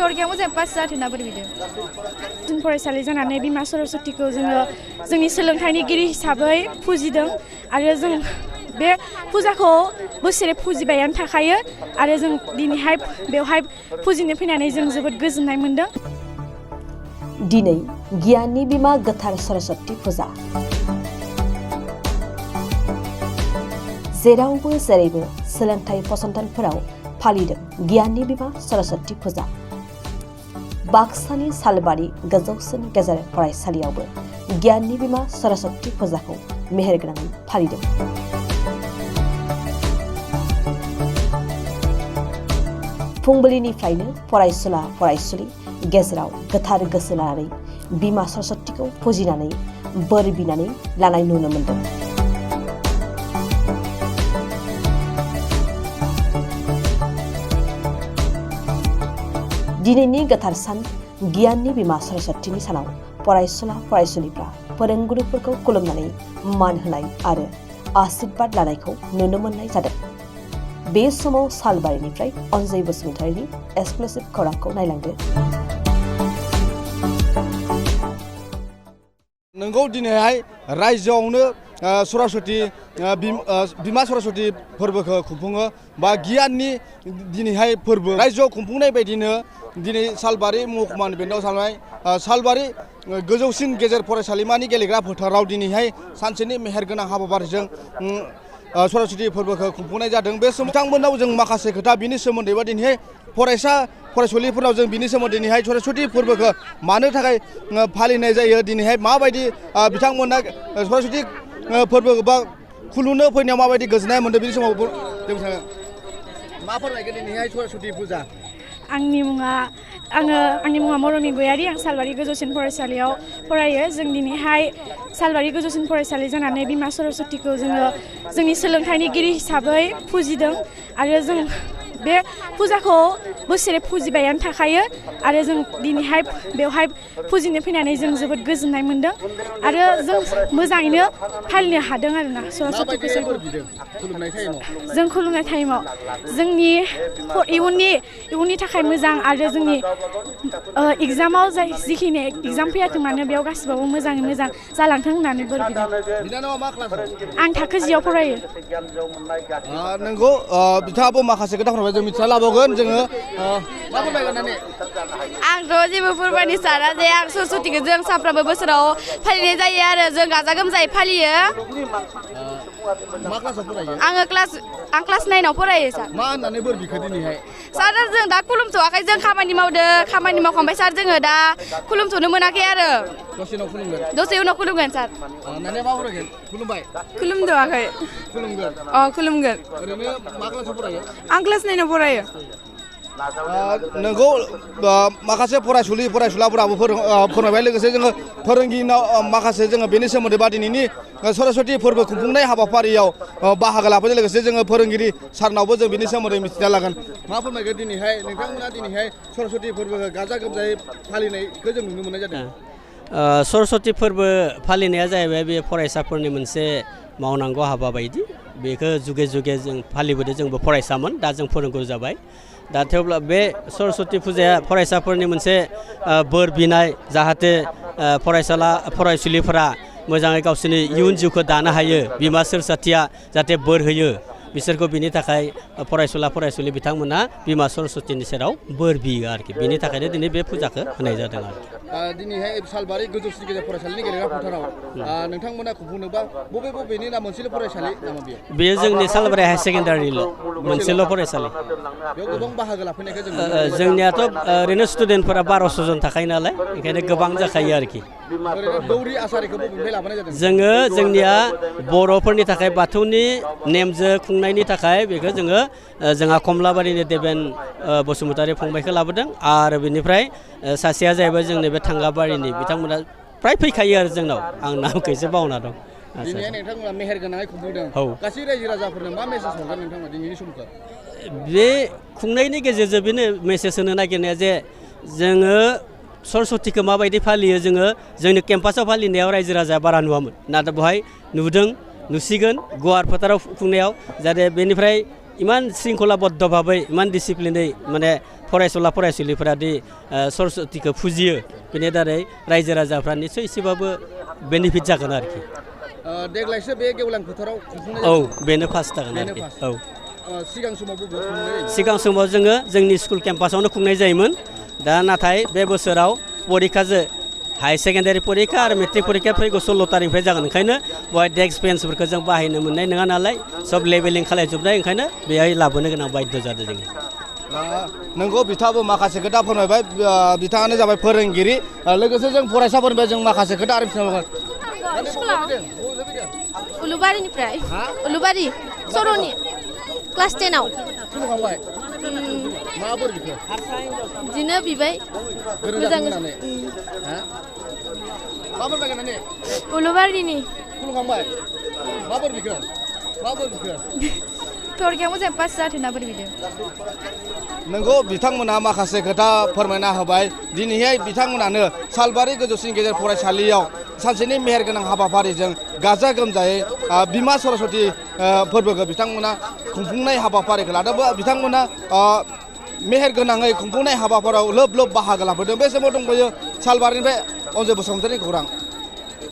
फरिखायाव मोजां पास जाथों बोरै बिदि जों फरायसालि जानानै बिमा सरस्वतीखौ जोङो जोंनि सोलोंथाइनिगिरि हिसाबै फुजिदों आरो जों बे फुजाखौ बोसोरे फुजिबायानो थाखायो आरो जों दिनैहाय बेवहाय फुजिनो फैनानै जों जोबोद गोजोननाय मोनदों। दिनै गियाननि बिमा गोथार सरस्वती फुजा जेरावबो जेरैबो सोलोंथाइ फसंथानफोराव फालिदों गियाननि बिमा सरस्वती फुजा। बाक्सानि सालबारि गोजौसिन गेजेर फरायसालियावबो गियाननि बिमा सरस्वती फुजाखौ मेहेरगोनाङै फालिदों। फुंबिलिनिफ्रायनो फरायसुला फरायसुलि गेजेराव गोथार गोसो लानानै बिमा सरस्वतीखौ फुजिनानै बोर बिनानै लानाय नुनो मोनदों। दिनैनि गोथार सान गियाननि बिमा सरस्वतीनि सानाव फरायसुला फरायसुलिफ्रा फोरोंगुरुफोरखौ खुलुमनानै मान होनाय आरो आशीर्बाद लानायखौ नुनो मोननाय जादों। बे समाव सालबारिनिफ्राय अनजय बसुमतारिनि एक्सक्लुसिभ खौरांखौ नायलांदो। नंगौ दिनैहाय रायजोआवनो सरस्वती बिमा सरस्वती फोरबोखौ खुंफुङो बा गियाननि दिनैहाय फोरबो रायजोआव खुंफुंनाय बायदिनो दिनै सालबारि महकुमानि बेन्दोआव थानाय सालबारि गोजौसिन गेजेर फरायसालिमानि गेलेग्रा फोथाराव दिनैहाय सानसेनि मेहेरगोनां हाबाफारिजों सरस्वती फोरबोखौ खुंफुंनाय जादों। बे समाव बिथांमोननाव जों माखासे खोथा बिनि सोमोन्दै बा दिनैहाय फरायसुलिफोरनाव जों बिनि सोमोन्दै दिनैहाय सरस्वती फोरबोखौ मानो थाखाय फालिनाय जायो, दिनैहाय माबायदि बिथांमोना सरस्वती फोरबो बा खुलुमनो फैनायाव माबायदि गोजोननाय मोन्दों बिनि समाव जों मा फोरमायगोन दिनैहाय सरस्वती फुजा। आंनि मुङा मरमि गयारि। आं सालबारि गोजौसिन फरायसालियाव फरायो। जों दिनैहाय सालबारि गोजौसिन फरायसालि जानानै बिमा सरस्वतीखौ जोङो जोंनि सोलोंथाइनिगिरि हिसाबै फुजिदों आरो जों बे फुजाखौ बोसोरे फुजिबायानो थाखायो आरो जों दिनैहाय बेवहाय फुजिनो फैनानै जों जोबोद गोजोननाय मोनदों आरो जों मोजाङैनो फालिनो हादों आरोना सरस्वती फुजाखौ। जों खुलुमनाय टाइमाव जोंनि इयुननि थाखाय मोजां आरो जोंनि एग्जामाव जिखिनि एग्जाम फैयाथों मानो बेयाव गासिबावबो मोजाङै मोजां जालांथों होननानै बोर बिदों। आं थाखो 10आव फरायो। नंगौ बिथाङाबो माखासे खोथाफोर जों मिथिना लाबावगोन। जोङो मा फोरमायगोन होननानै आंथ' जेबो फोरमायनो साना जे आं सरस्वतीखौ जों सानफ्रोमबो बोसोराव फालिनाय जायो आरो जों गाजा गोमजायै फालियो। मा क्लासाव फरायो? आं क्लास 9आव फरायो सार। मा होननानै बोर बिखो दिनैहाय? सार जों दा खुलुमथ'वाखै, जों खामानि मावखांबाय सार। जोङो दा खुलुमथ'नो मोनाखै आरो दसे उनाव खुलुमगोन सार। मा फरायगोन? खुलुमबाय? खुलुमथ'वाखै। खुलुमगोन? खुलुमगोन। ओरैनो मा क्लासाव फरायो? आं क्लास 9आव फरायो। नंगौ माखासे फरायसुलाफोराबो फोरमायबाय। लोगोसे जोङो फोरोंगिरिनाव माखासे जोङो बेनि सोमोन्दै बा दिनैनि सरस्वती फोरबो खुंफुंनाय हाबाफारियाव बाहागो लाफैनाय लोगोसे जोङो फोरोंगिरि सारनावबो जों बिनि सोमोन्दै मिथिना लागोन। मा फोरमायगोन दिनैहाय नोंथांमोना दिनैहाय सरस्वती फोरबोखौ गाजा गोमजायै फालिनायखौ जों नुनो मोननाय जादों। सरस्वती फोरबो फालिनाया जाहैबाय बे फरायसाफोरनि मोनसे मावनांगौ हाबा बायदि। बेखौ जुगे जुगे जों फालिबोदों। जोंबो फरायसामोन, दा जों फोरोंगुरु जाबाय। दा थेवब्ला बे सरस्वती फुजाया फरायसाफोरनि मोनसे बोर बिनाय, जाहाथे फरायसुलिफोरा मोजाङै गावसोरनि इयुन जिउखौ दानो हायो। बिमा सरस्वतीया जाहाथे बोर होयो बिसोरखौ, बिनि थाखाय फरायसुलि बिथांमोना बिमा सरस्वतीनि सेराव बोर बियो आरोखि। बिनि थाखायनो दिनै बे फुजाखौ होनाय जादों आरोखि। दिनैहाय सालबारि गोजौसिन गेजेर फरायसालिनि गेलेग्रा फोथाराव नोंथांमोना खुंफुंनोबा बबेनि ना मोनसेल' फरायसालि नामा बेयो जोंनि सालबारि हायार सेकेन्डारिल' मोनसेल' फरायसालि। बेयाव गोबां बाहागो लाफैनायखौ जोंनियाथ' ओरैनो स्टुडेन्टफोरा 1200 जन थाखायो नालाय, ओंखायनो गोबां जाखायो आरोखि। दौरि आसारिखौ बबेनिफ्राय लाबोनाय जादों? जोंनिया बर'फोरनि थाखाय बाथौनि नेमजों खुंनायनि थाखाय बेखौ जोंहा कमलाबारिनि देबेन बसुमतारी फंबायखौ लाबोदों आरो बेनिफ्राय सासेया जाहैबाय जोंनि बे थांगाबारिनि बिथांमोना प्राय फैखायो आरो जोंनाव। आं नामखौ एसे बावना दं। दिनैहाय नोंथांमोना मेहेरगोनाङै खुंफुंदों। गासै रायजो राजाफोरनो मा मेसेज हरगोन नोंथांमोना दिनैनि समखौ? बे खुंनायनि गेजेरजों बेनो मेसेज होनो नागिरनाया जे जोङो सरस्वतीखौ माबायदि फालियो। जोंनि केम्पासाव फालिनायाव रायजो राजाया बारा नुवामोन, नाथाय बेवहाय नुसिगोन गुवार फोथाराव खुंनायाव, जाहाथे बेनिफ्राय इमान शृंखलाबद्ध भाबै इमान डिसिप्लिनै माने फरायसुला फरायसुलिफोरा दि सरस्वतीखौ फुजियो बेनि दारै रायजो राजाफ्रा निसय एसेबाबो बेनिफिट जागोन आरोखि देग्लायसो बे गेवलां फोथाराव खुंफुंनाय औ बेनो फार्स्ट जागोन बेनो आरोखि फार्स्ट। औ सिगां समावबो खुंनाय सिगां समाव जोङो जोंनि स्कुल केम्पासावनो खुंनाय जायोमोन दा नाथाय बे बोसोराव परिखाजो हाई सेकेन्डारि परिखा आरो मेट्रिक परिखा फैगौ 16 तारिखनिफ्राय जागोन ओंखायनो बेवहाय डेस्क बेन्चफोरखौ जों बाहायनो मोननाय नङा नालाय सब लेभेलिं खालायजोबनाय ओंखायनो बेहाय लाबोनो गोनां बायध्य जादों जोङो नोंगौ बिथाङाबो माखासे खोथा फोरमायबाय बिथाङानो जाबाय फोरोंगिरि लोगोसे जों फरायसाफोरनिफ्राय जों माखासे खोथा आरो उलुबारिनिफ्राय उलुबारि सर'नि क्लास 10आव खुलुमखांबाय माबोरै बिखो बिदिनो बिबाय मोजां माबोरै बायगोन उलुबारिनि खुलुमखांबाय माबोरै बिखो थरखिया मोजां पास जाथों ना बोरै बिदों नोंगौ बिथांमोना माखासे खोथा फोरमायना होबाय दिनैहाय बिथांमोनानो सालबारि गोजौसिन गेजेर फरायसालियाव सानसेनि मेहेरगोनां हाबाफारिजों गाजा गोमजायै बिमा सरस्वती फोरबोखौ बिथांमोना खुंफुंनाय हाबाफारिखौ लादों बिथांमोना मेहेरगोनाङै खुंफुंनाय हाबाफारियाव लोब लोब बाहागो लाफैदों बे समाव दंबायो सालबारिनिफ्राय अनजय बसुमतारी खौरां।